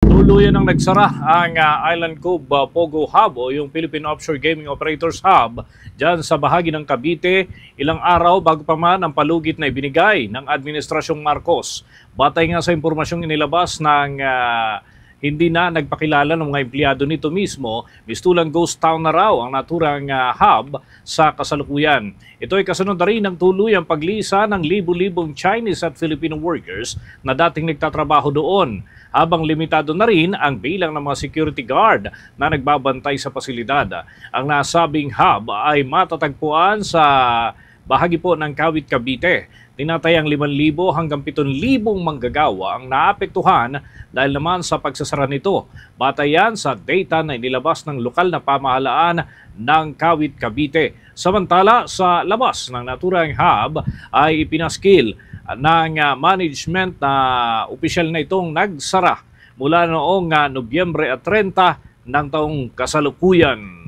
Tuluyan ang nagsara ang Island Cove Pogo Hub o yung Philippine Offshore Gaming Operators Hub dyan sa bahagi ng Cavite ilang araw bago pa man ang palugit na ibinigay ng Administrasyong Marcos. Batay nga sa impormasyong inilabas ng hindi na nagpakilala ng mga empleyado nito mismo, mistulang ghost town na raw ang naturang hub sa kasalukuyan. Ito ay kasunod na rin ng tuluyang paglisa ng libu-libong Chinese at Filipino workers na dating nagtatrabaho doon, habang limitado na rin ang bilang ng mga security guard na nagbabantay sa pasilidad. Ang nasabing hub ay matatagpuan sa bahagi po ng Kawit, Cavite. Tinatayang 5,000 hanggang 7,000 manggagawa ang naapektuhan dahil naman sa pagsasara nito. Batay yan sa data na inilabas ng lokal na pamahalaan ng Kawit, Cavite. Samantala, sa labas ng naturang hub ay ipinaskil ng management na opisyal na itong nagsara mula noong Nobyembre 30 ng taong kasalukuyan.